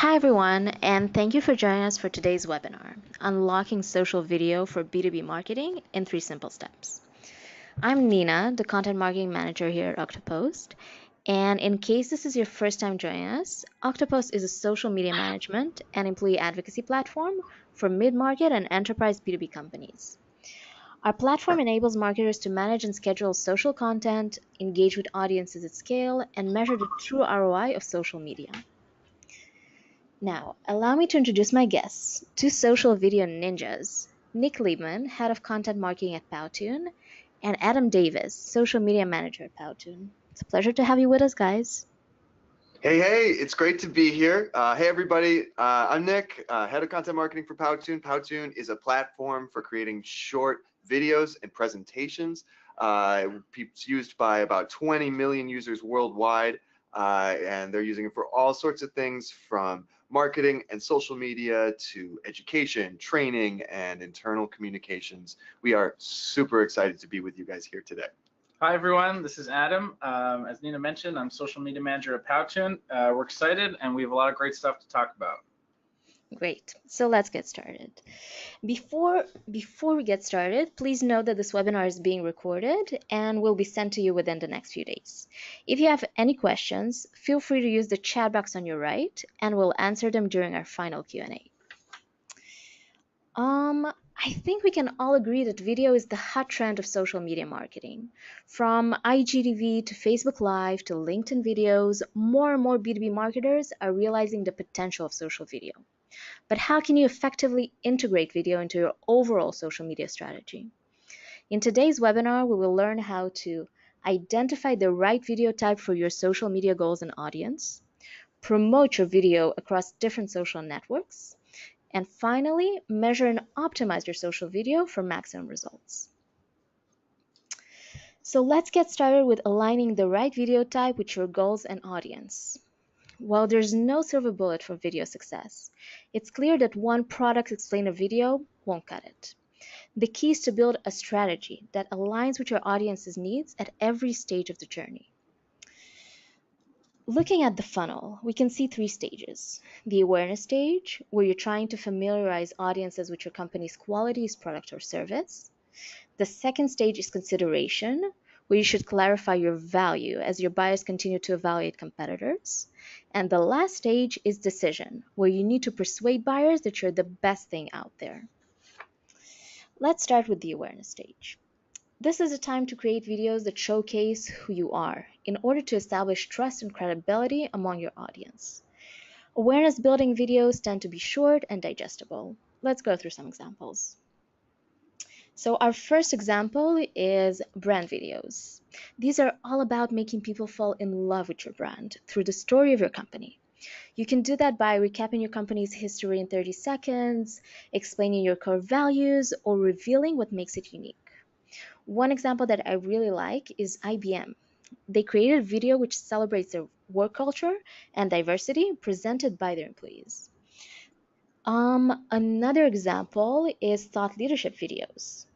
Hi everyone, and thank you for joining us for today's webinar, Unlocking Social Video for B2B Marketing in 3 Simple Steps. I'm Nina, the Content Marketing Manager here at Octopost, and in case this is your first time joining us, Octopost is a social media management and employee advocacy platform for mid-market and enterprise B2B companies. Our platform enables marketers to manage and schedule social content, engage with audiences at scale, and measure the true ROI of social media. Now, allow me to introduce my guests, two social video ninjas, Nick Liebman, Head of Content Marketing at Powtoon, and Adam Davis, Social Media Manager at Powtoon. It's a pleasure to have you with us, guys. Hey, it's great to be here. Hey, everybody, I'm Nick, Head of Content Marketing for Powtoon. Powtoon is a platform for creating short videos and presentations. It's used by about 20 million users worldwide, and they're using it for all sorts of things from marketing and social media to education, training, and internal communications. We are super excited to be with you guys here today. Hi everyone, this is Adam. As Nina mentioned, I'm Social Media Manager at Powtoon. We're excited and we have a lot of great stuff to talk about. Great, so let's get started. Before we get started, please note that this webinar is being recorded and will be sent to you within the next few days. If you have any questions, feel free to use the chat box on your right and we'll answer them during our final Q&A. I think we can all agree that video is the hot trend of social media marketing. From IGTV to Facebook Live to LinkedIn videos, more and more B2B marketers are realizing the potential of social video. But how can you effectively integrate video into your overall social media strategy? In today's webinar, we will learn how to identify the right video type for your social media goals and audience, promote your video across different social networks, and finally, measure and optimize your social video for maximum results. So let's get started with aligning the right video type with your goals and audience. While there's no silver bullet for video success, it's clear that one product explainer video won't cut it. The key is to build a strategy that aligns with your audience's needs at every stage of the journey. Looking at the funnel, we can see 3 stages. The awareness stage, where you're trying to familiarize audiences with your company's qualities, product, or service. The second stage is consideration, where you should clarify your value as your buyers continue to evaluate competitors. And the last stage is decision, where you need to persuade buyers that you're the best thing out there. Let's start with the awareness stage. This is a time to create videos that showcase who you are in order to establish trust and credibility among your audience. Awareness building videos tend to be short and digestible. Let's go through some examples. So our first example is brand videos. These are all about making people fall in love with your brand through the story of your company. You can do that by recapping your company's history in 30 seconds, explaining your core values, or revealing what makes it unique. One example that I really like is IBM. They created a video which celebrates their work culture and diversity presented by their employees. Another example is thought leadership videos.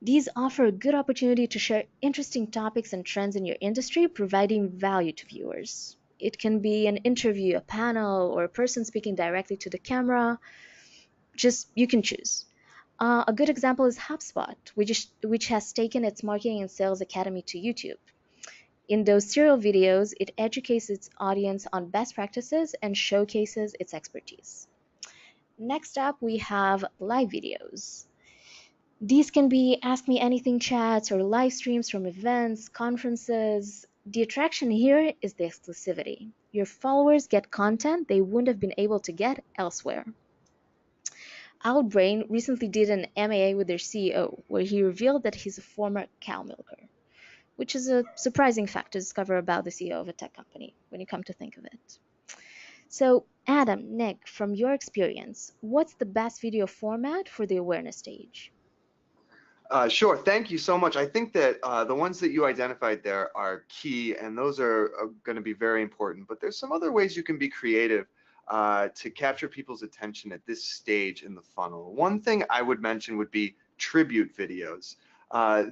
These offer a good opportunity to share interesting topics and trends in your industry, providing value to viewers. It can be an interview, a panel, or a person speaking directly to the camera. You can choose. A good example is HubSpot, which has taken its marketing and sales academy to YouTube. In those serial videos, it educates its audience on best practices and showcases its expertise. Next up, we have live videos. These can be Ask Me Anything chats or live streams from events, conferences. The attraction here is the exclusivity. Your followers get content they wouldn't have been able to get elsewhere. Outbrain recently did an MAA with their CEO, where he revealed that he's a former cow milker, which is a surprising fact to discover about the CEO of a tech company when you come to think of it. So, Adam, Nick, from your experience, what's the best video format for the awareness stage? Sure, thank you so much. I think that the ones that you identified there are key, and those are going to be very important, but there's some other ways you can be creative to capture people's attention at this stage in the funnel. One thing I would mention would be tribute videos.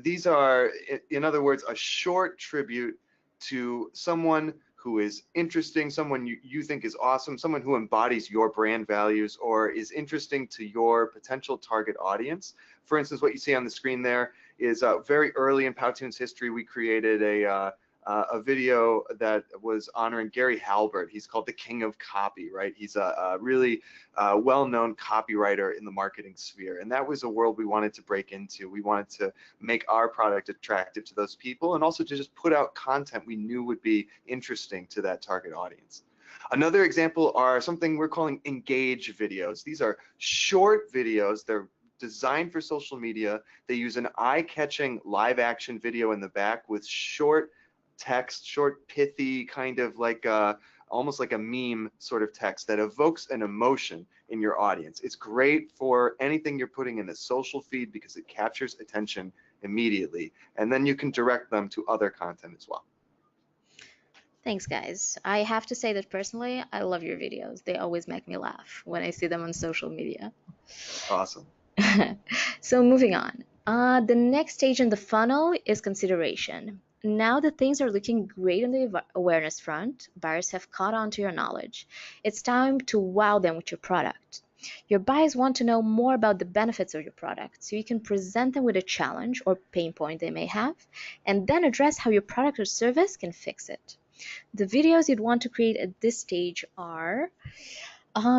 These are, in other words, a short tribute to someone who is interesting, someone you think is awesome, someone who embodies your brand values or is interesting to your potential target audience. For instance, what you see on the screen there is very early in Powtoon's history, we created a video that was honoring Gary Halbert. He's called the King of Copy, right? He's a really well-known copywriter in the marketing sphere. And that was a world we wanted to break into. We wanted to make our product attractive to those people and also to just put out content we knew would be interesting to that target audience. Another example are something we're calling engage videos. These are short videos. They're designed for social media. They use an eye-catching live action video in the back with short text, short, pithy, kind of like almost like a meme sort of text that evokes an emotion in your audience. It's great for anything you're putting in a social feed because it captures attention immediately, and then you can direct them to other content as well. Thanks, guys. I have to say that personally, I love your videos. They always make me laugh when I see them on social media. Awesome. So moving on. The next stage in the funnel is consideration. Now that things are looking great on the awareness front, buyers have caught on to your knowledge. It's time to wow them with your product. Your buyers want to know more about the benefits of your product, so you can present them with a challenge or pain point they may have, and then address how your product or service can fix it. The videos you'd want to create at this stage are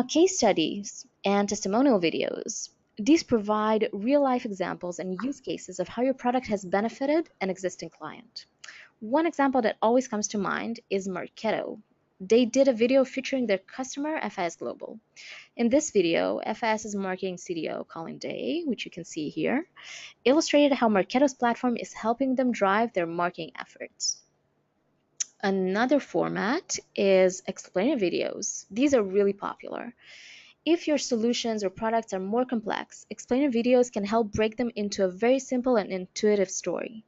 case studies and testimonial videos. These provide real-life examples and use cases of how your product has benefited an existing client. One example that always comes to mind is Marketo. They did a video featuring their customer, FIS Global. In this video, FIS's marketing CDO, Colin Day, which you can see here, illustrated how Marketo's platform is helping them drive their marketing efforts. Another format is explainer videos. These are really popular. If your solutions or products are more complex, explainer videos can help break them into a very simple and intuitive story.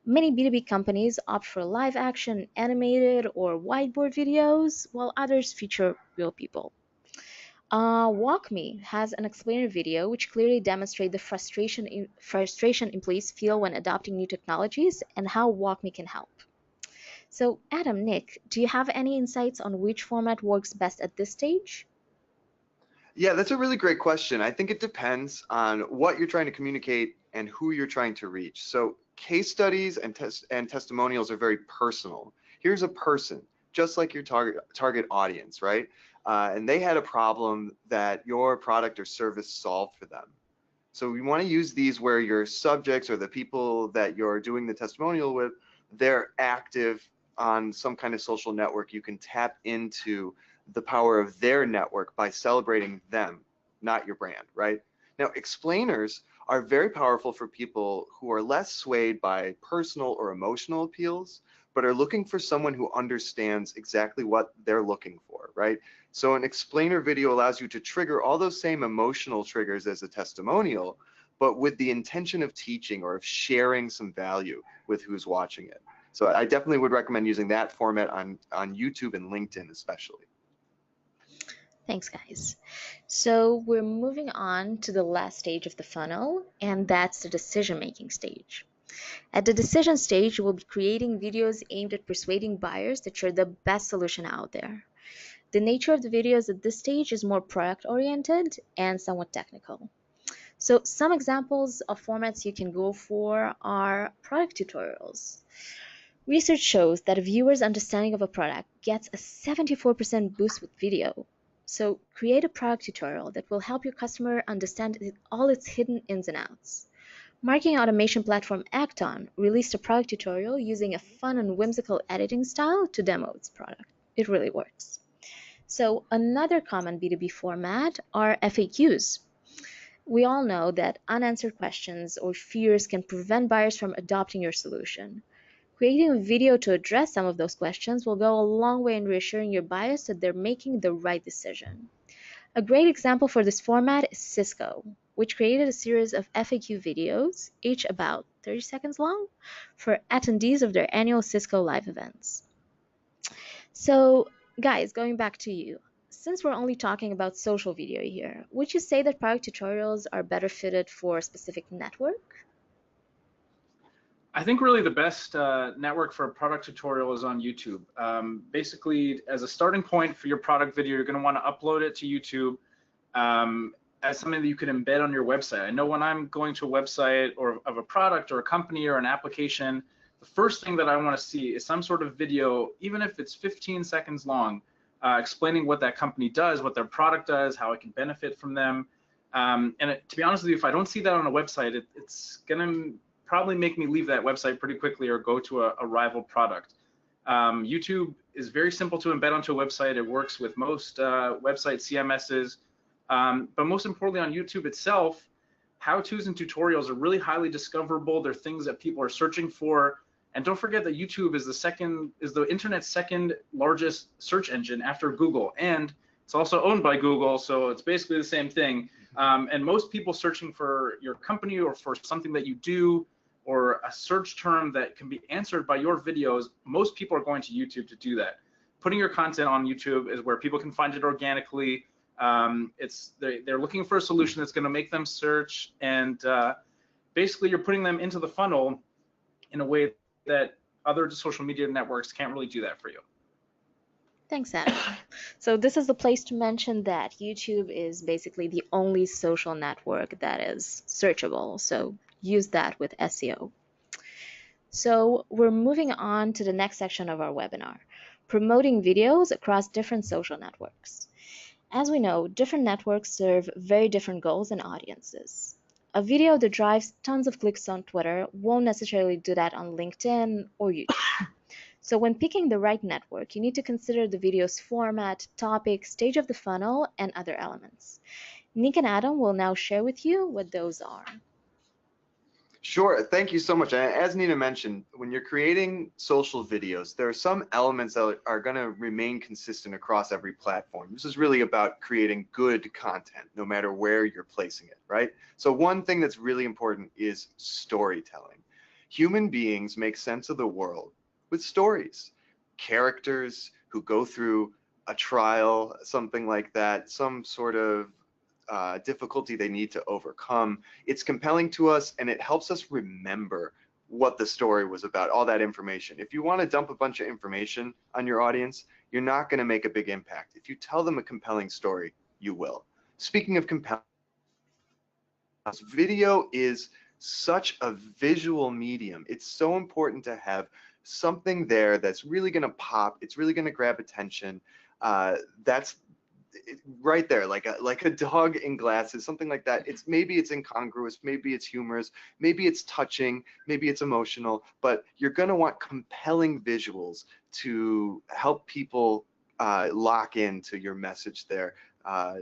Many B2B companies opt for live action, animated, or whiteboard videos, while others feature real people. WalkMe has an explainer video which clearly demonstrates the frustration employees feel when adopting new technologies and how WalkMe can help. So, Adam, Nick, do you have any insights on which format works best at this stage? Yeah, that's a really great question. I think it depends on what you're trying to communicate and who you're trying to reach. So case studies and testimonials are very personal. Here's a person, just like your target audience, right? And they had a problem that your product or service solved for them. So we want to use these where your subjects or the people that you're doing the testimonial with, they're active on some kind of social network. You can tap into the power of their network by celebrating them, not your brand, right? Now, explainers are very powerful for people who are less swayed by personal or emotional appeals, but are looking for someone who understands exactly what they're looking for, right? So an explainer video allows you to trigger all those same emotional triggers as a testimonial, but with the intention of teaching or of sharing some value with who's watching it. So I definitely would recommend using that format on YouTube and LinkedIn especially. Thanks, guys. So we're moving on to the last stage of the funnel, and that's the decision-making stage. At the decision stage, you will be creating videos aimed at persuading buyers that you're the best solution out there. The nature of the videos at this stage is more product-oriented and somewhat technical. So some examples of formats you can go for are product tutorials. Research shows that a viewer's understanding of a product gets a 74% boost with video. So create a product tutorial that will help your customer understand all its hidden ins and outs. Marketing automation platform Acton released a product tutorial using a fun and whimsical editing style to demo its product. It really works. So another common B2B format are FAQs. We all know that unanswered questions or fears can prevent buyers from adopting your solution. Creating a video to address some of those questions will go a long way in reassuring your buyers that they're making the right decision. A great example for this format is Cisco, which created a series of FAQ videos, each about 30 seconds long, for attendees of their annual Cisco Live events. So, guys, going back to you, since we're only talking about social video here, would you say that product tutorials are better fitted for a specific network? I think really the best network for a product tutorial is on YouTube. Basically, as a starting point for your product video, you're going to want to upload it to YouTube as something that you can embed on your website. I know when I'm going to a website or of a product or a company or an application, the first thing that I want to see is some sort of video, even if it's 15 seconds long, explaining what that company does, what their product does, how it can benefit from them. To be honest with you, if I don't see that on a website, it's going to probably make me leave that website pretty quickly or go to a rival product. YouTube is very simple to embed onto a website. It works with most website CMSs. But most importantly, on YouTube itself, how-tos and tutorials are really highly discoverable. They're things that people are searching for. And don't forget that YouTube is the internet's second largest search engine after Google. And it's also owned by Google, so it's basically the same thing. And most people searching for your company or for something that you do, or a search term that can be answered by your videos, most people are going to YouTube to do that. Putting your content on YouTube is where people can find it organically. They're looking for a solution that's going to make them search, and basically you're putting them into the funnel in a way that other social media networks can't really do that for you. Thanks, Adam. So this is the place to mention that YouTube is basically the only social network that is searchable. So use that with SEO. So we're moving on to the next section of our webinar, promoting videos across different social networks. As we know, different networks serve very different goals and audiences. A video that drives tons of clicks on Twitter won't necessarily do that on LinkedIn or YouTube. So when picking the right network, you need to consider the video's format, topic, stage of the funnel, and other elements. Nick and Adam will now share with you what those are. Sure, thank you so much. As Nina mentioned, when you're creating social videos, there are some elements that are going to remain consistent across every platform. This is really about creating good content, no matter where you're placing it, right? So one thing that's really important is storytelling. Human beings make sense of the world with stories, characters who go through a trial, something like that, some sort of difficulty they need to overcome. It's compelling to us, and it helps us remember what the story was about, all that information. If you want to dump a bunch of information on your audience, you're not going to make a big impact. If you tell them a compelling story, you will. Speaking of compelling, video is such a visual medium. It's so important to have something there that's really going to pop. It's really going to grab attention. That's right there, like a dog in glasses, something like that. Maybe it's incongruous, maybe it's humorous, maybe it's touching, maybe it's emotional, but you're going to want compelling visuals to help people lock into your message there,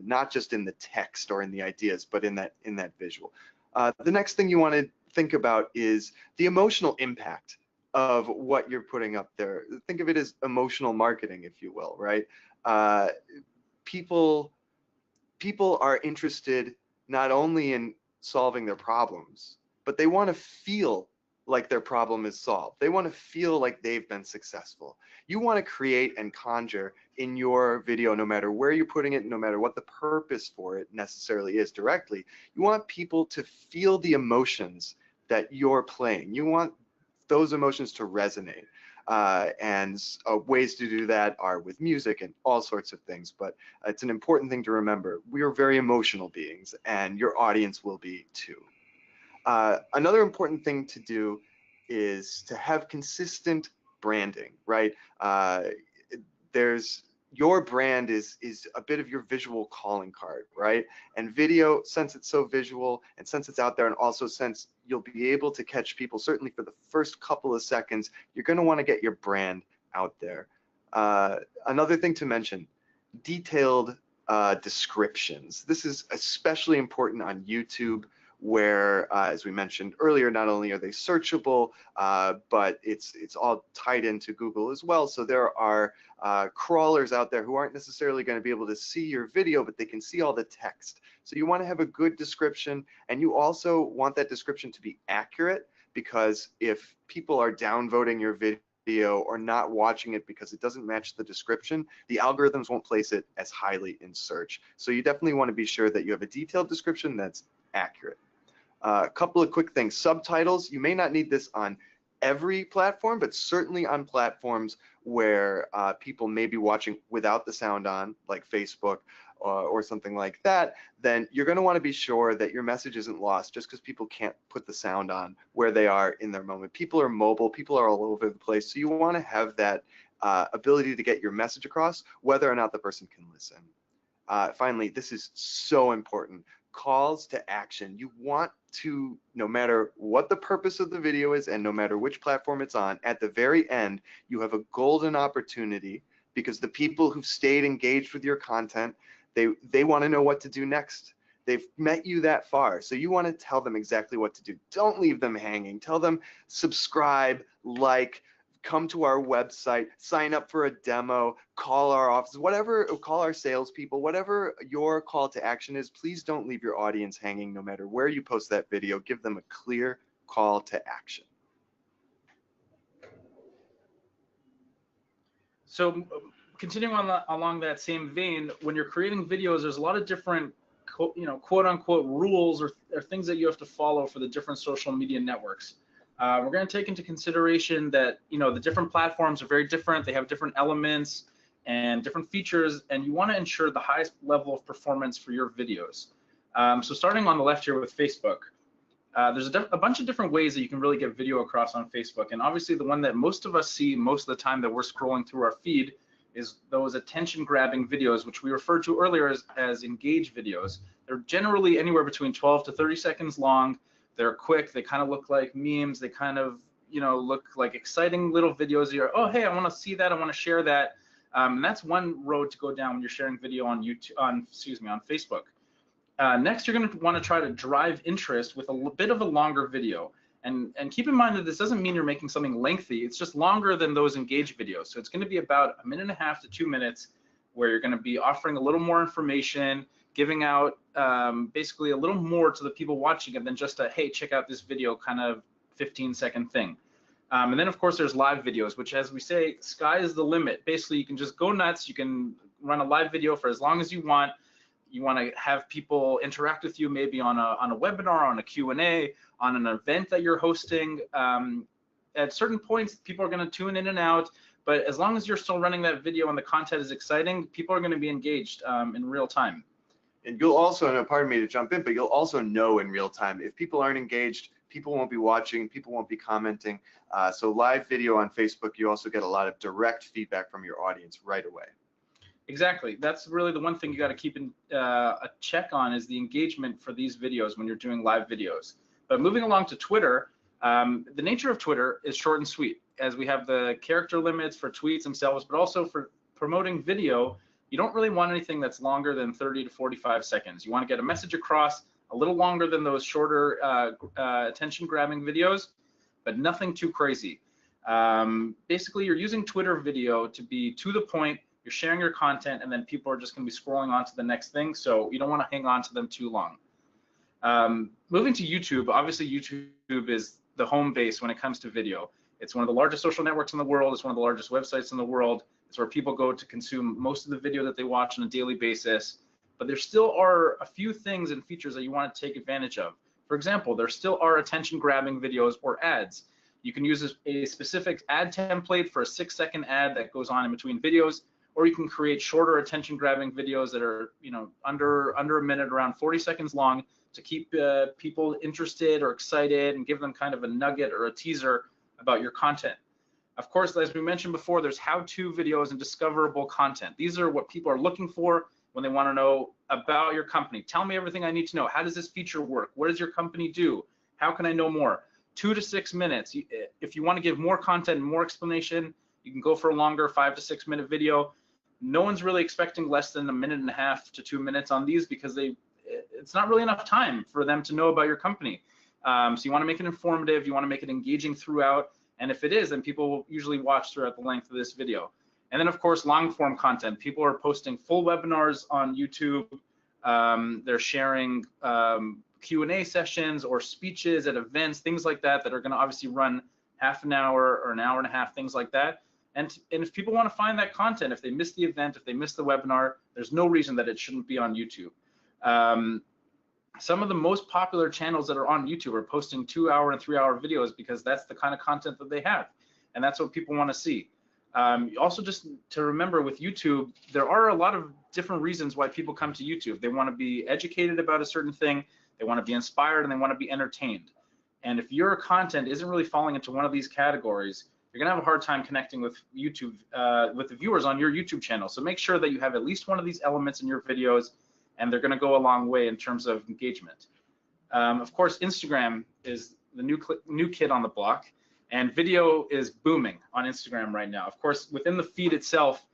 not just in the text or in the ideas, but in that visual. The next thing you want to think about is the emotional impact of what you're putting up there. Think of it as emotional marketing, if you will, right? People are interested not only in solving their problems, but they want to feel like their problem is solved. They want to feel like they've been successful. You want to create and conjure in your video, no matter where you're putting it, no matter what the purpose for it necessarily is directly, you want people to feel the emotions that you're playing. You want those emotions to resonate. Ways to do that are with music and all sorts of things, but it's an important thing to remember. We are very emotional beings, and your audience will be too. Another important thing to do is to have consistent branding, right? Your brand is a bit of your visual calling card, right? And video, since it's so visual and since it's out there, and also since you'll be able to catch people, certainly for the first couple of seconds, you're going to want to get your brand out there. Another thing to mention, detailed descriptions. This is especially important on YouTube, where, as we mentioned earlier, not only are they searchable, but it's all tied into Google as well. So there are crawlers out there who aren't necessarily going to be able to see your video, but they can see all the text. So you want to have a good description, and you also want that description to be accurate, because if people are downvoting your video or not watching it because it doesn't match the description, the algorithms won't place it as highly in search. So you definitely want to be sure that you have a detailed description that's accurate. A couple of quick things. Subtitles, you may not need this on every platform, but certainly on platforms where people may be watching without the sound on, like Facebook or something like that, then you're going to want to be sure that your message isn't lost just because people can't put the sound on where they are in their moment. People are mobile, people are all over the place, so you want to have that ability to get your message across, whether or not the person can listen. Finally, this is so important. Calls to action. You want to, no matter what the purpose of the video is and no matter which platform it's on, at the very end, you have a golden opportunity because the people who've stayed engaged with your content, they want to know what to do next. They've met you that far, so you want to tell them exactly what to do. Don't leave them hanging. Tell them subscribe, like, come to our website, sign up for a demo, call our office, whatever, call our salespeople, whatever your call to action is. Please don't leave your audience hanging no matter where you post that video. Give them a clear call to action. So continuing on along that same vein, when you're creating videos, there's a lot of different quote unquote rules or things that you have to follow for the different social media networks. We're going to take into consideration that the different platforms are very different. They have different elements and different features, and you want to ensure the highest level of performance for your videos. So starting on the left here with Facebook, there's a bunch of different ways that you can really get video across on Facebook, and obviously the one that most of us see most of the time that we're scrolling through our feed is those attention-grabbing videos, which we referred to earlier as engage videos. They're generally anywhere between 12 to 30 seconds long. They're quick. They kind of look like memes. They kind of, look like exciting little videos. You're, oh, hey, I want to see that. I want to share that. And that's one road to go down when you're sharing video on YouTube, on Facebook. Next, you're going to want to try to drive interest with a bit of a longer video. And keep in mind that this doesn't mean you're making something lengthy. It's just longer than those engage videos. So it's going to be about 1.5 to 2 minutes where you're going to be offering a little more information, giving out basically a little more to the people watching it than just a, hey, check out this video kind of 15-second thing. And then, of course, there's live videos, which, as we say, sky is the limit. Basically, you can just go nuts. You can run a live video for as long as you want. You want to have people interact with you maybe on a webinar, on a Q&A, on an event that you're hosting. At certain points, people are going to tune in and out. But as long as you're still running that video and the content is exciting, people are going to be engaged in real time. And you'll also, and pardon me to jump in, but you'll also know in real time if people aren't engaged, people won't be watching, people won't be commenting. So live video on Facebook, you also get a lot of direct feedback from your audience right away. Exactly. That's really the one thing you got to keep a check on is the engagement for these videos when you're doing live videos. But moving along to Twitter, the nature of Twitter is short and sweet, as we have the character limits for tweets themselves, but also for promoting video. You don't really want anything that's longer than 30 to 45 seconds. You want to get a message across a little longer than those shorter attention-grabbing videos, but nothing too crazy. Basically, you're using Twitter video to be to the point. You're sharing your content, and then people are just going to be scrolling on to the next thing, so you don't want to hang on to them too long. Moving to YouTube, obviously YouTube is the home base when it comes to video. It's one of the largest social networks in the world. It's one of the largest websites in the world. It's where people go to consume most of the video that they watch on a daily basis. But there still are a few things and features that you want to take advantage of. For example, there still are attention-grabbing videos or ads. You can use a specific ad template for a 6-second ad that goes on in between videos, or you can create shorter attention-grabbing videos that are, under a minute, around 40 seconds long, to keep people interested or excited and give them kind of a nugget or a teaser about your content. Of course, as we mentioned before, there's how-to videos and discoverable content. These are what people are looking for when they want to know about your company. Tell me everything I need to know. How does this feature work? What does your company do? How can I know more? 2 to 6 minutes. If you want to give more content and more explanation, you can go for a longer 5 to 6 minute video. No one's really expecting less than 1.5 to 2 minutes on these because it's not really enough time for them to know about your company. So you want to make it informative. You want to make it engaging throughout. And if it is, then people will usually watch throughout the length of this video. And then, of course, long form content. People are posting full webinars on YouTube. They're sharing Q&A sessions or speeches at events, things like that, that are going to obviously run half an hour or an hour and a half, things like that. And if people want to find that content, if they miss the event, if they miss the webinar, there's no reason that it shouldn't be on YouTube. some of the most popular channels that are on YouTube are posting 2-hour and 3-hour videos because that's the kind of content that they have, and that's what people want to see. Also, just to remember with YouTube, there are a lot of different reasons why people come to YouTube. They want to be educated about a certain thing, they want to be inspired, and they want to be entertained. And if your content isn't really falling into one of these categories, you're gonna have a hard time connecting with YouTube, with the viewers on your YouTube channel. So make sure that you have at least one of these elements in your videos, and they're gonna go a long way in terms of engagement. Of course, Instagram is the new kid on the block, and video is booming on Instagram right now. Of course, within the feed itself,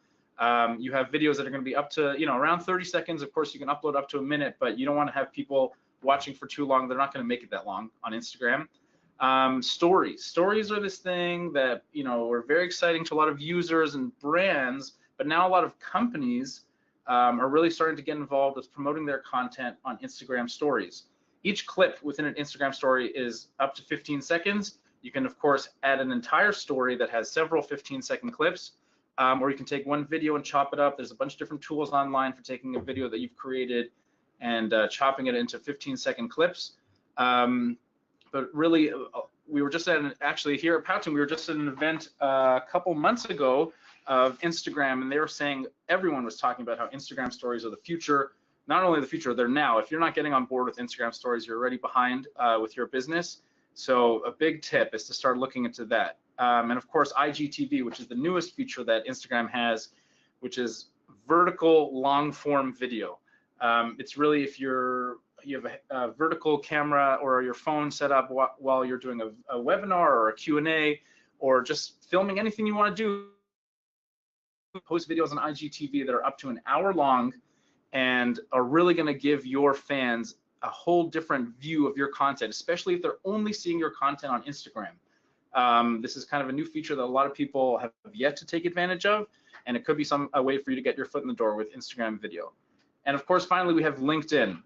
you have videos that are gonna be up to, around 30 seconds. Of course, you can upload up to a minute, but you don't wanna have people watching for too long. They're not gonna make it that long on Instagram. Stories are this thing that are very exciting to a lot of users and brands, but now a lot of companies are really starting to get involved with promoting their content on Instagram stories. Each clip within an Instagram story is up to 15 seconds. You can of course add an entire story that has several 15-second clips, or you can take one video and chop it up. There's a bunch of different tools online for taking a video that you've created and chopping it into 15-second clips. But really, we were just actually here at Powtoon, we were just at an event a couple months ago of Instagram, and they were saying, everyone was talking about how Instagram stories are the future. Not only the future, they're now. If you're not getting on board with Instagram stories, you're already behind with your business. So a big tip is to start looking into that. And of course, IGTV, which is the newest feature that Instagram has, which is vertical long form video. It's really if you have a vertical camera or your phone set up while you're doing a webinar or a Q&A, or just filming anything you want to do, post videos on IGTV that are up to an hour long and are really going to give your fans a whole different view of your content, especially if they're only seeing your content on Instagram. This is kind of a new feature that a lot of people have yet to take advantage of, and it could be a way for you to get your foot in the door with Instagram video. And of course, finally, we have LinkedIn.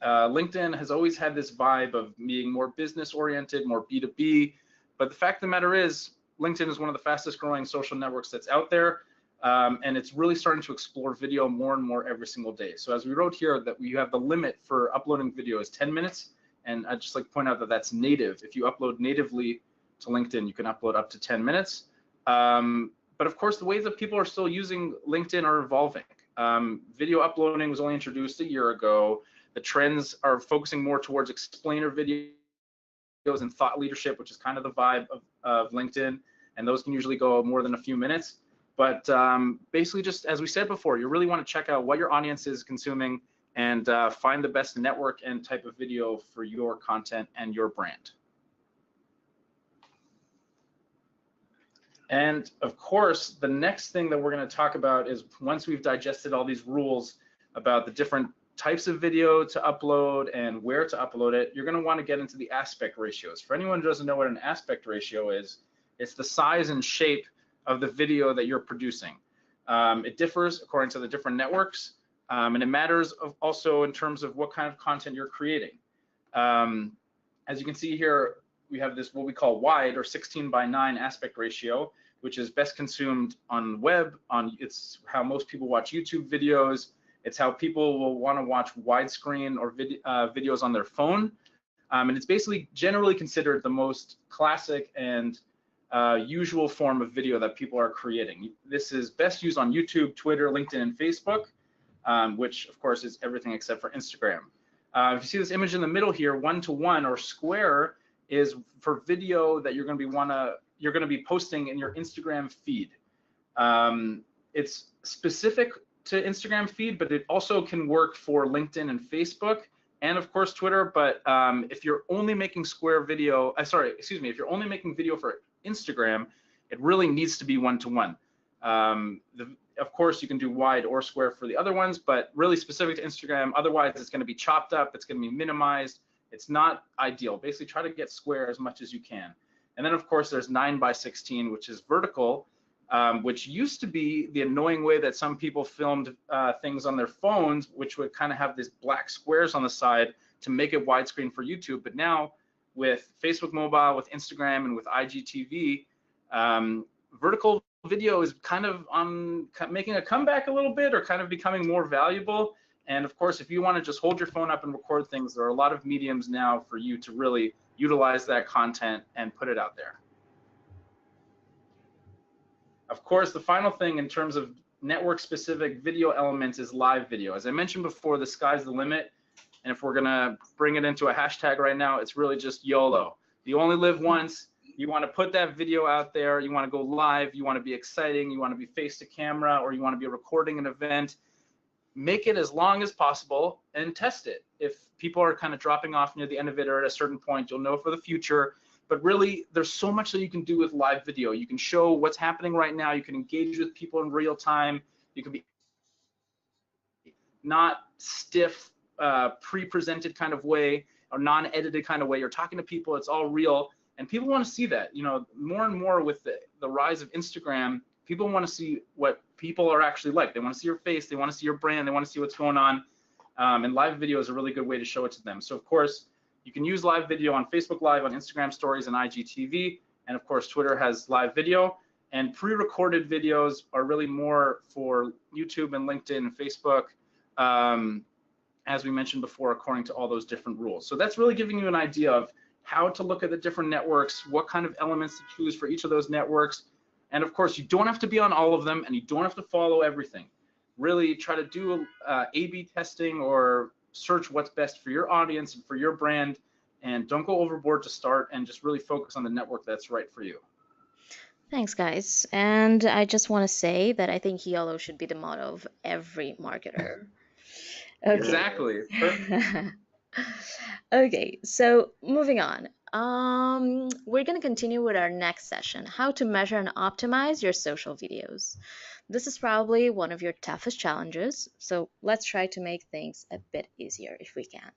LinkedIn has always had this vibe of being more business oriented, more B2B, but the fact of the matter is LinkedIn is one of the fastest growing social networks that's out there, and it's really starting to explore video more and more every single day. So as we wrote here, that we have the limit for uploading video is 10 minutes, and I'd just like to point out that that's native. If you upload natively to LinkedIn, you can upload up to 10 minutes. But of course, the ways that people are still using LinkedIn are evolving. Video uploading was only introduced a year ago. The trends are focusing more towards explainer videos and thought leadership, which is kind of the vibe of LinkedIn, and those can usually go more than a few minutes. But basically, just as we said before, you really want to check out what your audience is consuming and find the best network and type of video for your content and your brand. And of course, the next thing that we're going to talk about is, once we've digested all these rules about the different types of video to upload and where to upload it, you're going to want to get into the aspect ratios. For anyone who doesn't know what an aspect ratio is, it's the size and shape of the video that you're producing. It differs according to the different networks, and it matters also in terms of what kind of content you're creating. As you can see here, we have this what we call wide, or 16:9 aspect ratio, which is best consumed on web. It's how most people watch YouTube videos. It's how people will want to watch widescreen or videos on their phone. And it's basically generally considered the most classic and usual form of video that people are creating. This is best used on YouTube, Twitter, LinkedIn, and Facebook, which of course is everything except for Instagram. If you see this image in the middle here, 1:1 or square is for video that you're going to be posting in your Instagram feed. It's specific to Instagram feed, but it also can work for LinkedIn and Facebook, and of course Twitter. But if you're only making if you're only making video for Instagram, it really needs to be 1:1. Of course, you can do wide or square for the other ones, but really specific to Instagram. Otherwise, it's going to be chopped up. It's going to be minimized. It's not ideal. Basically, try to get square as much as you can. And then, of course, there's 9:16, which is vertical, which used to be the annoying way that some people filmed things on their phones, which would kind of have these black squares on the side to make it widescreen for YouTube. But now, with Facebook Mobile, with Instagram, and with IGTV, vertical video is kind of making a comeback a little bit, or kind of becoming more valuable. And of course, if you want to just hold your phone up and record things, there are a lot of mediums now for you to really utilize that content and put it out there. Of course, the final thing in terms of network-specific video elements is live video. As I mentioned before, the sky's the limit. And if we're gonna bring it into a hashtag right now, it's really just YOLO. You only live once. You want to put that video out there. You want to go live. You want to be exciting. You want to be face to camera, or you want to be recording an event. Make it as long as possible and test it. If people are kind of dropping off near the end of it or at a certain point, you'll know for the future. But really, there's so much that you can do with live video. You can show what's happening right now. You can engage with people in real time. You can be not stiff, pre-presented kind of way or non-edited kind of way. You're talking to people. It's all real. And people want to see that. You know, more and more with the rise of Instagram, people want to see what people are actually like. They want to see your face. They want to see your brand. They want to see what's going on. And live video is a really good way to show it to them. So, of course, you can use live video on Facebook Live, on Instagram Stories, and IGTV. And, of course, Twitter has live video. And pre-recorded videos are really more for YouTube and LinkedIn and Facebook, as we mentioned before, according to all those different rules. So that's really giving you an idea of how to look at the different networks, what kind of elements to choose for each of those networks. And, of course, you don't have to be on all of them, and you don't have to follow everything. Really try to do A/B testing or search what's best for your audience and for your brand, and don't go overboard to start, and just really focus on the network that's right for you. Thanks, guys. And I just want to say that I think YOLO should be the motto of every marketer. Okay. Exactly. Okay, so moving on. We're going to continue with our next session, how to measure and optimize your social videos. This is probably one of your toughest challenges, so let's try to make things a bit easier if we can.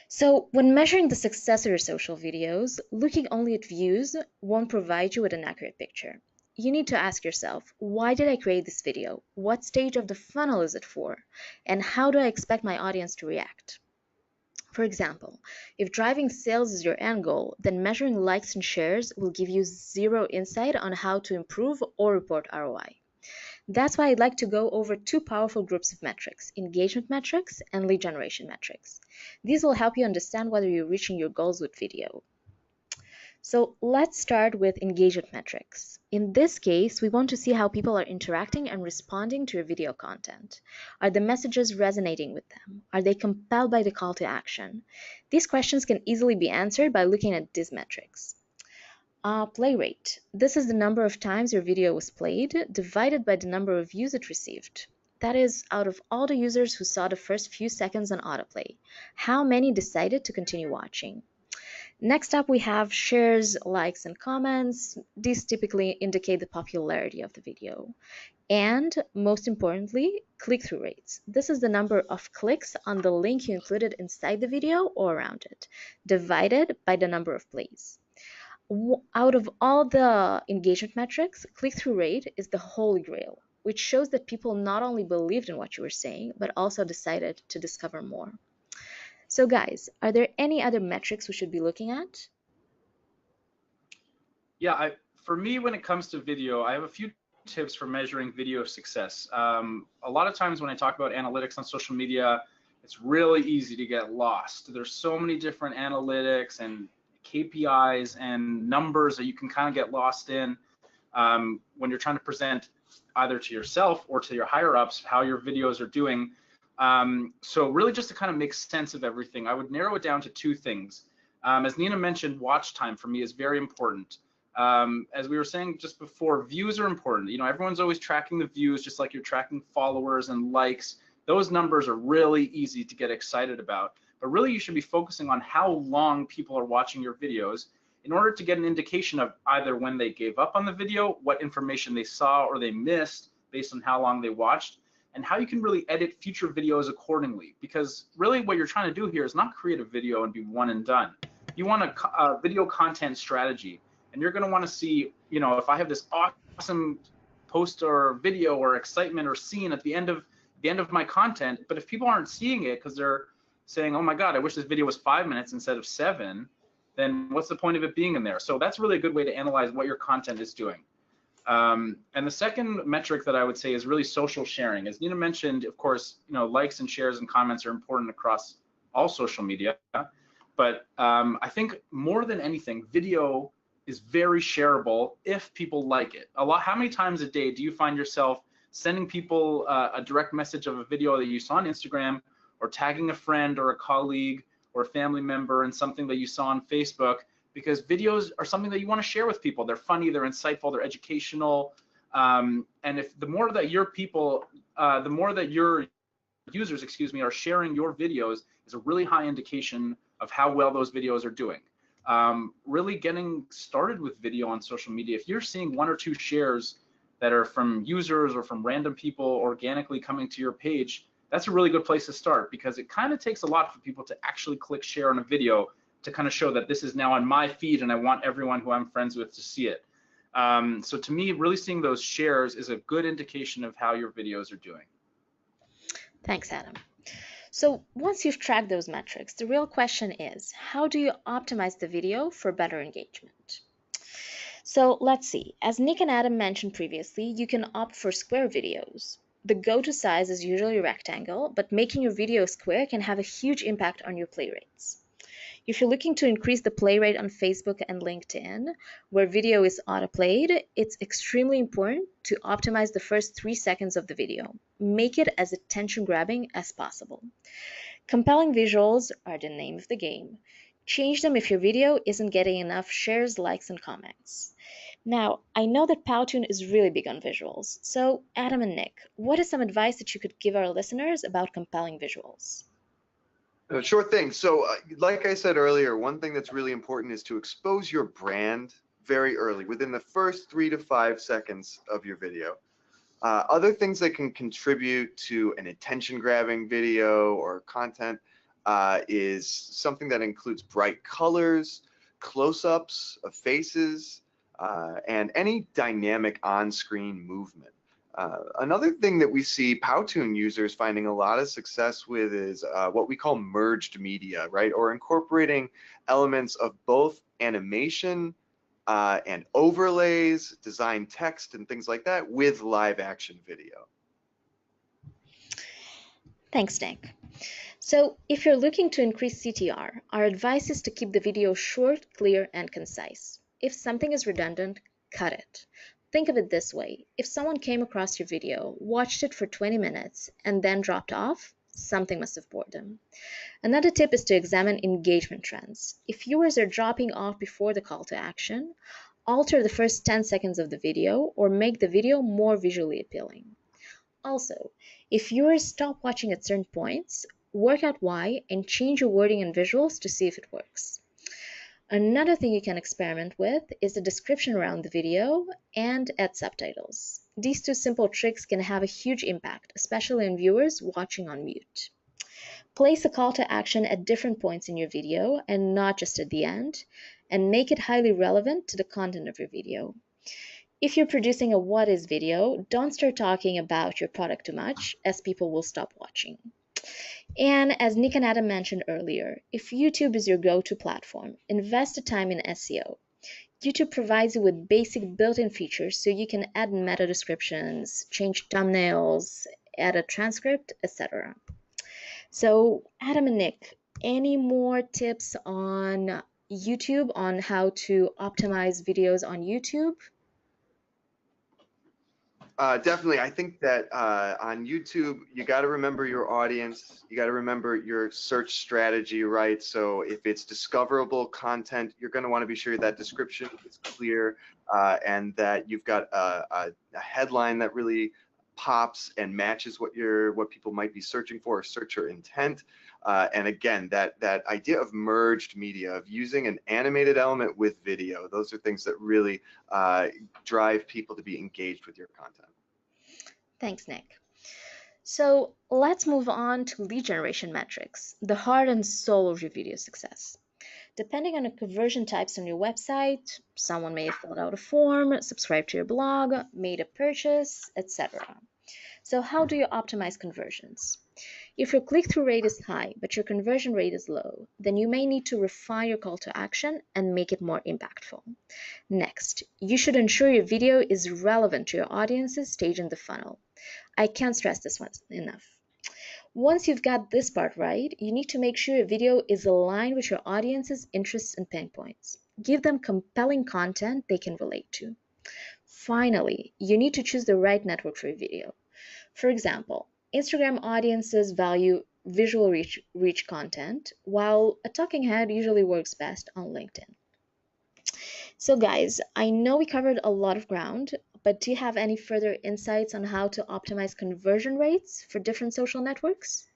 So when measuring the success of your social videos, looking only at views won't provide you with an accurate picture. You need to ask yourself, why did I create this video? What stage of the funnel is it for? And how do I expect my audience to react? For example, if driving sales is your end goal, then measuring likes and shares will give you zero insight on how to improve or report ROI. That's why I'd like to go over two powerful groups of metrics, engagement metrics and lead generation metrics. These will help you understand whether you're reaching your goals with video. So let's start with engagement metrics. In this case, we want to see how people are interacting and responding to your video content. Are the messages resonating with them? Are they compelled by the call to action? These questions can easily be answered by looking at these metrics. Play rate. This is the number of times your video was played divided by the number of views it received. That is, out of all the users who saw the first few seconds on autoplay, how many decided to continue watching? Next up, we have shares, likes, and comments. These typically indicate the popularity of the video. And most importantly, click-through rates. This is the number of clicks on the link you included inside the video or around it, divided by the number of plays. Out of all the engagement metrics, click-through rate is the holy grail, which shows that people not only believed in what you were saying, but also decided to discover more. So guys, are there any other metrics we should be looking at? Yeah, for me, when it comes to video, I have a few tips for measuring video success. A lot of times when I talk about analytics on social media, it's really easy to get lost. There's so many different analytics and KPIs and numbers that you can kind of get lost in when you're trying to present either to yourself or to your higher ups how your videos are doing. So really just to kind of make sense of everything, I would narrow it down to two things. As Nina mentioned, watch time for me is very important. As we were saying just before, views are important. You know, everyone's always tracking the views just like you're tracking followers and likes. Those numbers are really easy to get excited about. But really you should be focusing on how long people are watching your videos in order to get an indication of either when they gave up on the video, what information they saw or they missed based on how long they watched, and how you can really edit future videos accordingly. Because really what you're trying to do here is not create a video and be one and done. You want a video content strategy, and you're going to want to see, you know, if I have this awesome post or video or excitement or scene at the end of my content, but if people aren't seeing it because they're saying, oh my God, I wish this video was 5 minutes instead of 7, then what's the point of it being in there? So that's really a good way to analyze what your content is doing. And the second metric that I would say is really social sharing. As Nina mentioned, of course, likes and shares and comments are important across all social media. But I think more than anything, video is very shareable if people like it. How many times a day do you find yourself sending people a direct message of a video that you saw on Instagram, or tagging a friend or a colleague or a family member in something that you saw on Facebook? Because videos are something that you want to share with people. They're funny, they're insightful, they're educational. And if the more that your people, the more that your users, excuse me, are sharing your videos, is a really high indication of how well those videos are doing. Really getting started with video on social media, if you're seeing 1 or 2 shares that are from users or from random people organically coming to your page, that's a really good place to start, because it kind of takes a lot for people to actually click share on a video to kind of show that this is now on my feed and I want everyone who I'm friends with to see it. So to me, really seeing those shares is a good indication of how your videos are doing. Thanks, Adam. So once you've tracked those metrics, the real question is, how do you optimize the video for better engagement? So let's see. As Nick and Adam mentioned previously, you can opt for square videos. The go-to size is usually rectangle, but making your video square can have a huge impact on your play rates. If you're looking to increase the play rate on Facebook and LinkedIn, where video is autoplayed, it's extremely important to optimize the first 3 seconds of the video. Make it as attention-grabbing as possible. Compelling visuals are the name of the game. Change them if your video isn't getting enough shares, likes, and comments. Now, I know that Powtoon is really big on visuals, so Adam and Nick, what is some advice that you could give our listeners about compelling visuals? Sure thing. So like I said earlier, one thing that's really important is to expose your brand very early, within the first 3 to 5 seconds of your video. Other things that can contribute to an attention-grabbing video or content is something that includes bright colors, close-ups of faces, and any dynamic on-screen movement. Another thing that we see Powtoon users finding a lot of success with is what we call merged media, right? Or incorporating elements of both animation and overlays, design text, and things like that with live action video. Thanks, Nick. So if you're looking to increase CTR, our advice is to keep the video short, clear, and concise. If something is redundant, cut it. Think of it this way. If someone came across your video, watched it for 20 minutes, and then dropped off, something must have bored them. Another tip is to examine engagement trends. If viewers are dropping off before the call to action, alter the first 10 seconds of the video or make the video more visually appealing. Also, if viewers stop watching at certain points, work out why and change your wording and visuals to see if it works. Another thing you can experiment with is the description around the video and add subtitles. These 2 simple tricks can have a huge impact, especially on viewers watching on mute. Place a call to action at different points in your video and not just at the end, and make it highly relevant to the content of your video. If you're producing a what is video, don't start talking about your product too much, as people will stop watching. And as Nick and Adam mentioned earlier, if YouTube is your go-to platform, invest the time in SEO. YouTube provides you with basic built-in features so you can add meta descriptions, change thumbnails, add a transcript, etc. So Adam and Nick, any more tips on YouTube, on how to optimize videos on YouTube? Definitely. I think that on YouTube, you got to remember your audience. You got to remember your search strategy, right? So if it's discoverable content, you're going to want to be sure that description is clear and that you've got a headline that really pops and matches what people might be searching for, searcher intent. And again, that idea of merged media, of using an animated element with video, those are things that really drive people to be engaged with your content. Thanks, Nick. So let's move on to lead generation metrics, the heart and soul of your video success. Depending on the conversion types on your website, someone may have filled out a form, subscribed to your blog, made a purchase, etc. So how do you optimize conversions? If your click-through rate is high, but your conversion rate is low, then you may need to refine your call to action and make it more impactful. Next, you should ensure your video is relevant to your audience's stage in the funnel. I can't stress this one enough. Once you've got this part right, you need to make sure your video is aligned with your audience's interests and pain points. Give them compelling content they can relate to. Finally, you need to choose the right network for your video. For example, Instagram audiences value visual reach content, while a talking head usually works best on LinkedIn. So guys, I know we covered a lot of ground, but do you have any further insights on how to optimize conversion rates for different social networks?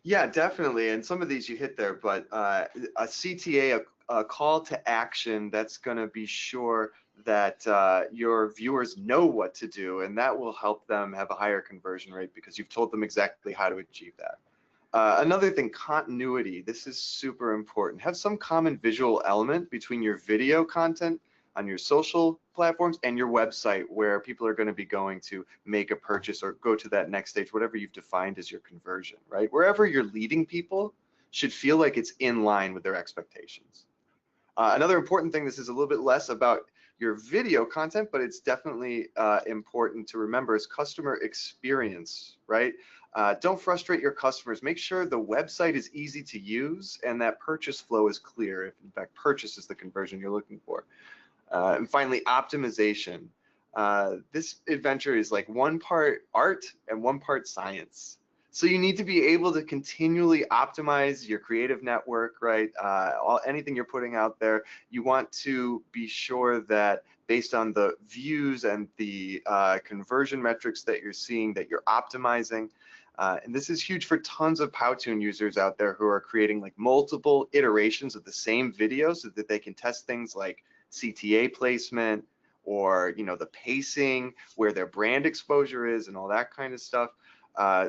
Yeah, definitely. And some of these you hit there, but a CTA, a call to action, that's going to be sure that your viewers know what to do, and that will help them have a higher conversion rate because you've told them exactly how to achieve that. Another thing, continuity. This is super important. Have some common visual element between your video content on your social platforms and your website where people are going to be going to make a purchase or go to that next stage, whatever you've defined as your conversion, right? Wherever you're leading people should feel like it's in line with their expectations. Another important thing, this is a little bit less about your video content, but it's definitely important to remember, is customer experience, right? Don't frustrate your customers. Make sure the website is easy to use and that purchase flow is clear, if in fact purchase is the conversion you're looking for. And finally, optimization. This adventure is like one part art and one part science. So you need to be able to continually optimize your creative network, right? Anything you're putting out there, you want to be sure that based on the views and the conversion metrics that you're seeing, that you're optimizing. And this is huge for tons of Powtoon users out there who are creating like multiple iterations of the same video so that they can test things like CTA placement or the pacing, where their brand exposure is and all that kind of stuff.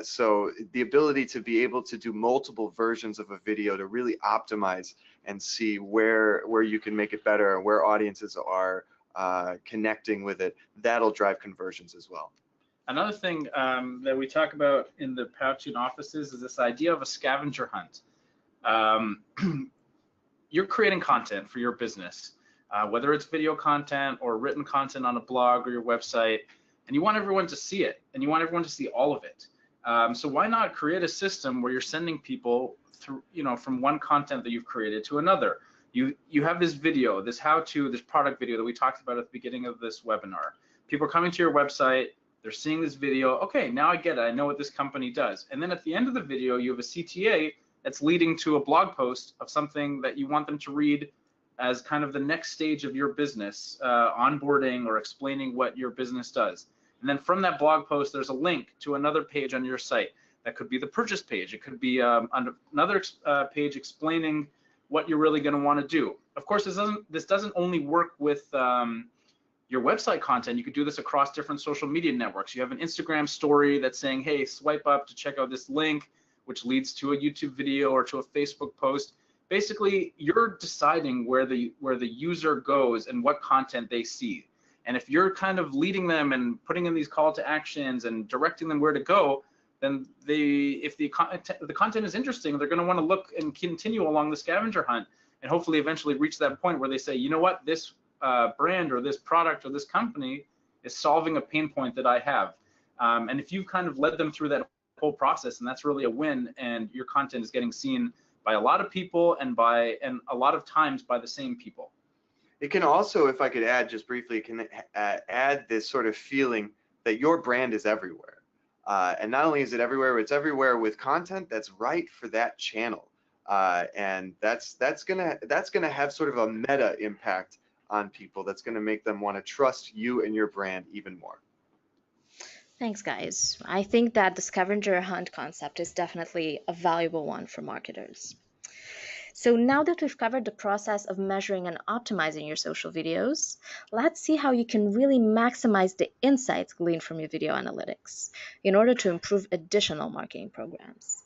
So the ability to be able to do multiple versions of a video to really optimize and see where you can make it better and where audiences are connecting with it, that'll drive conversions as well. Another thing that we talk about in the Powtoon offices is this idea of a scavenger hunt. You're creating content for your business, whether it's video content or written content on a blog or your website, and you want everyone to see it, and you want everyone to see all of it. So why not create a system where you're sending people through, from one content that you've created to another. You have this video, this how-to, this product video that we talked about at the beginning of this webinar. People are coming to your website, they're seeing this video. Okay, now I get it. I know what this company does. And then at the end of the video, you have a CTA that's leading to a blog post of something that you want them to read as kind of the next stage of your business, onboarding or explaining what your business does. And then from that blog post, there's a link to another page on your site. That could be the purchase page. It could be another page explaining what you're really going to want to do. Of course, this doesn't only work with your website content. You could do this across different social media networks. You have an Instagram story that's saying, hey, swipe up to check out this link, which leads to a YouTube video or to a Facebook post. Basically, you're deciding where the user goes and what content they see. And if you're kind of leading them and putting in these call to actions and directing them where to go, then if the content is interesting, they're going to want to look and continue along the scavenger hunt and hopefully eventually reach that point where they say, you know what, this brand or this product or this company is solving a pain point that I have. And if you've kind of led them through that whole process, and that's really a win, and your content is getting seen by a lot of people and a lot of times by the same people. It can also, if I could add just briefly, can add this sort of feeling that your brand is everywhere. And not only is it everywhere, but it's everywhere with content that's right for that channel. And that's gonna have sort of a meta impact on people. That's gonna make them want to trust you and your brand even more. Thanks, guys. I think that the scavenger hunt concept is definitely a valuable one for marketers. So now that we've covered the process of measuring and optimizing your social videos, let's see how you can really maximize the insights gleaned from your video analytics in order to improve additional marketing programs.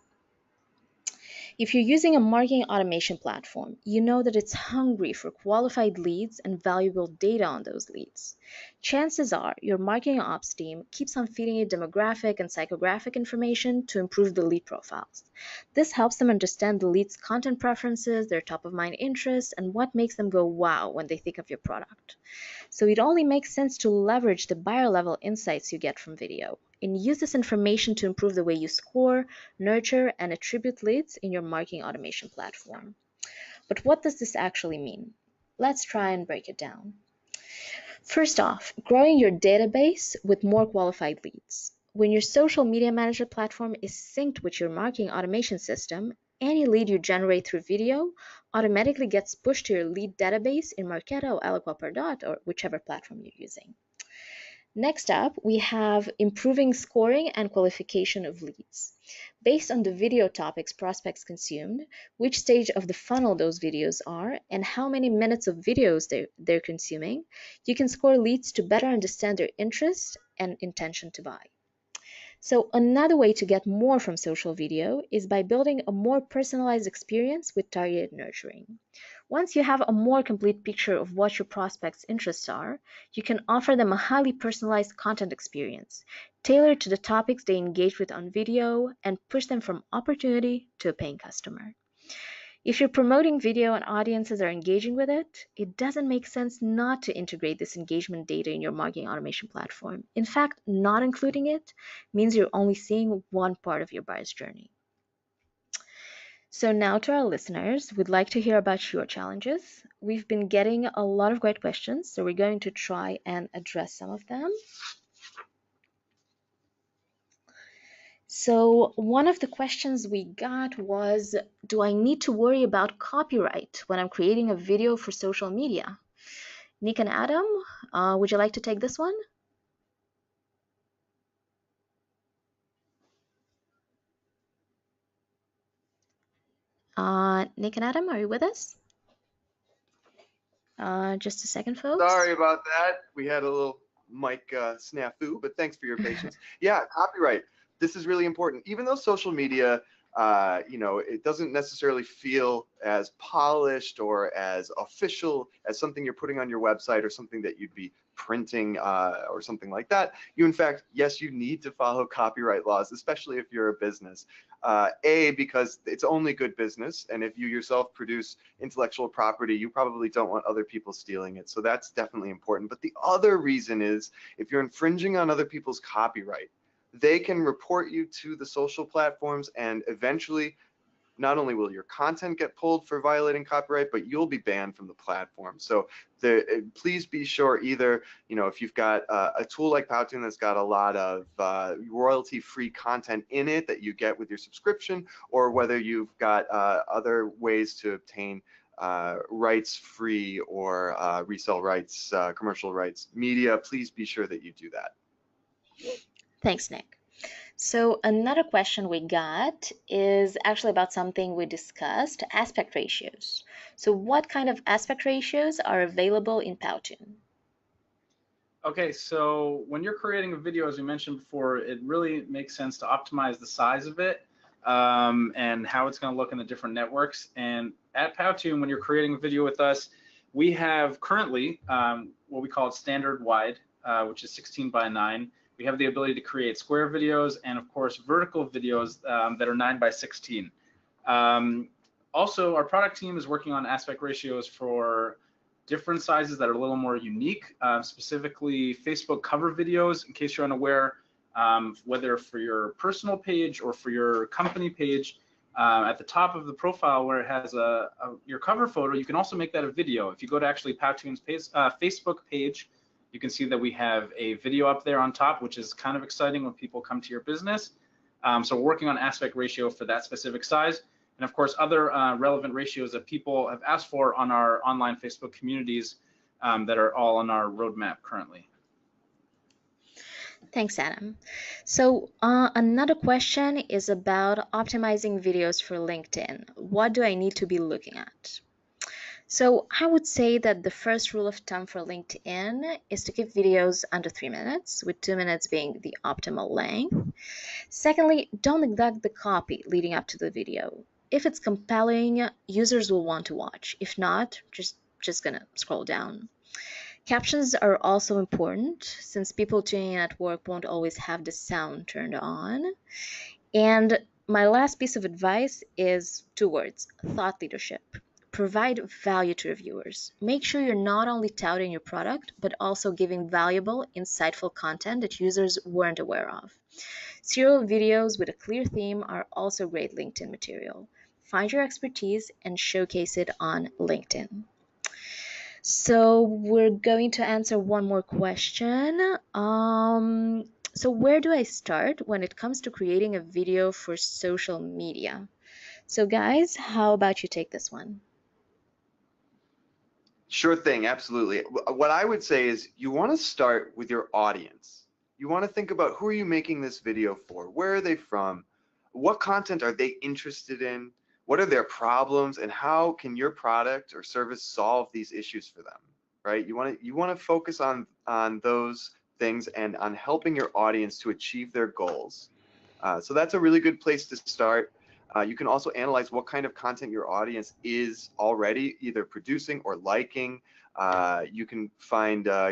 If you're using a marketing automation platform, you know that it's hungry for qualified leads and valuable data on those leads. chances are your marketing ops team keeps on feeding you demographic and psychographic information to improve the lead profiles. This helps them understand the lead's content preferences, their top of mind interests, and what makes them go wow when they think of your product. So it only makes sense to leverage the buyer level insights you get from video and use this information to improve the way you score, nurture, and attribute leads in your marketing automation platform. But what does this actually mean? Let's try and break it down. First off, growing your database with more qualified leads. When your social media manager platform is synced with your marketing automation system, any lead you generate through video automatically gets pushed to your lead database in Marketo, Eloqua, Pardot, or whichever platform you're using. Next up, we have improving scoring and qualification of leads. Based on the video topics prospects consumed, which stage of the funnel those videos are, and how many minutes of videos they're consuming, you can score leads to better understand their interest and intention to buy. So another way to get more from social video is by building a more personalized experience with targeted nurturing. Once you have a more complete picture of what your prospects' interests are, you can offer them a highly personalized content experience, tailored to the topics they engage with on video, and push them from opportunity to a paying customer. If you're promoting video and audiences are engaging with it, it doesn't make sense not to integrate this engagement data in your marketing automation platform. In fact, not including it means you're only seeing one part of your buyer's journey. So now to our listeners, we'd like to hear about your challenges. We've been getting a lot of great questions, so we're going to try and address some of them. So one of the questions we got was, do I need to worry about copyright when I'm creating a video for social media? Nick and Adam, would you like to take this one? Nick and Adam, are you with us? Just a second, folks. Sorry about that. We had a little mic snafu, but thanks for your patience. Yeah, copyright. This is really important. Even though social media, it doesn't necessarily feel as polished or as official as something you're putting on your website or something that you'd be printing or something like that. You, in fact, yes, you need to follow copyright laws, especially if you're a business. Because it's only good business, and if you yourself produce intellectual property, you probably don't want other people stealing it. So that's definitely important. But the other reason is, if you're infringing on other people's copyright, they can report you to the social platforms, and eventually not only will your content get pulled for violating copyright, but you'll be banned from the platform. So please be sure, either, if you've got a tool like Powtoon that's got a lot of royalty-free content in it that you get with your subscription, or whether you've got other ways to obtain rights-free or resell rights, commercial rights, media, please be sure that you do that. Thanks, Nick. So another question we got is actually about something we discussed, aspect ratios. So what kind of aspect ratios are available in Powtoon? Okay, so when you're creating a video, as we mentioned before, it really makes sense to optimize the size of it and how it's going to look in the different networks. And at Powtoon, when you're creating a video with us, we have currently what we call standard wide, which is 16:9. We have the ability to create square videos and, of course, vertical videos that are 9:16. Also, our product team is working on aspect ratios for different sizes that are a little more unique, specifically Facebook cover videos, in case you're unaware, whether for your personal page or for your company page. At the top of the profile where it has your cover photo, you can also make that a video. If you go to actually Powtoon's Facebook page, you can see that we have a video up there on top, which is kind of exciting when people come to your business. So we're working on aspect ratio for that specific size. And of course, other relevant ratios that people have asked for on our online Facebook communities that are all on our roadmap currently. Thanks, Adam. So another question is about optimizing videos for LinkedIn. What do I need to be looking at? So I would say that the first rule of thumb for LinkedIn is to keep videos under 3 minutes, with 2 minutes being the optimal length. Secondly, don't neglect the copy leading up to the video. If it's compelling, users will want to watch. If not, just gonna scroll down. Captions are also important since people tuning in at work won't always have the sound turned on. And my last piece of advice is 2 words: thought leadership. Provide value to reviewers. Make sure you're not only touting your product, but also giving valuable, insightful content that users weren't aware of. Serial videos with a clear theme are also great LinkedIn material. Find your expertise and showcase it on LinkedIn. So we're going to answer one more question. So where do I start when it comes to creating a video for social media? So guys, how about you take this one? Sure thing, absolutely. What I would say is you want to start with your audience. You want to think about who are you making this video for? Where are they from? What content are they interested in? What are their problems and how can your product or service solve these issues for them? Right? You want to focus on those things and on helping your audience to achieve their goals. So that's a really good place to start. You can also analyze what kind of content your audience is already either producing or liking. You can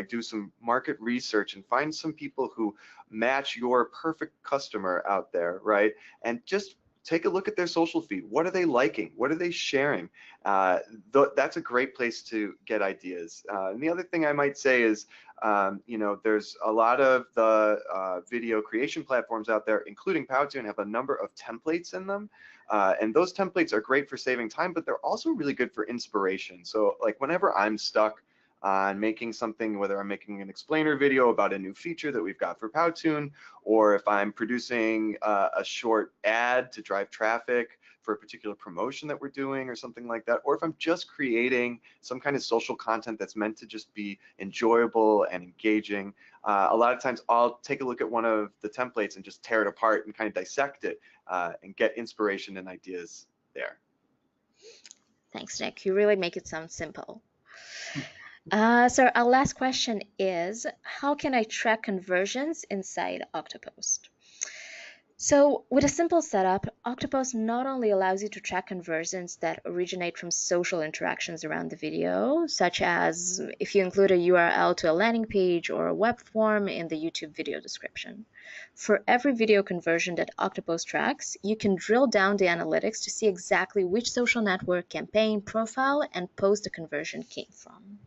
do some market research and find some people who match your perfect customer out there, right? And just take a look at their social feed. What are they liking? What are they sharing? That's a great place to get ideas. And the other thing I might say is, there's a lot of the video creation platforms out there, including Powtoon, have a number of templates in them. And those templates are great for saving time, but they're also really good for inspiration. So like whenever I'm stuck on making something, whether I'm making an explainer video about a new feature that we've got for Powtoon, or if I'm producing a short ad to drive traffic for a particular promotion that we're doing or something like that, or if I'm just creating some kind of social content that's meant to just be enjoyable and engaging, a lot of times I'll take a look at one of the templates and just tear it apart and kind of dissect it and get inspiration and ideas there. Thanks, Nick. You really make it sound simple. So our last question is, how can I track conversions inside Octopost? So with a simple setup, Octopost not only allows you to track conversions that originate from social interactions around the video, such as if you include a URL to a landing page or a web form in the YouTube video description. For every video conversion that Octopost tracks, you can drill down the analytics to see exactly which social network, campaign, profile, and post the conversion came from.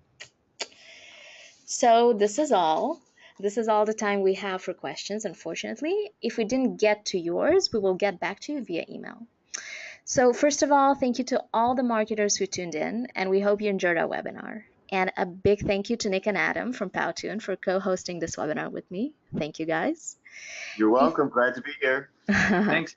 So this is all. This is all the time we have for questions, unfortunately. If we didn't get to yours, we will get back to you via email. So first of all, thank you to all the marketers who tuned in, and we hope you enjoyed our webinar. And a big thank you to Nick and Adam from Powtoon for co-hosting this webinar with me. Thank you, guys. You're welcome. Glad to be here. Thanks.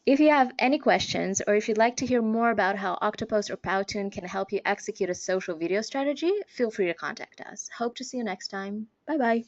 If you have any questions, or if you'd like to hear more about how Octopost or Powtoon can help you execute a social video strategy, feel free to contact us. Hope to see you next time. Bye-bye.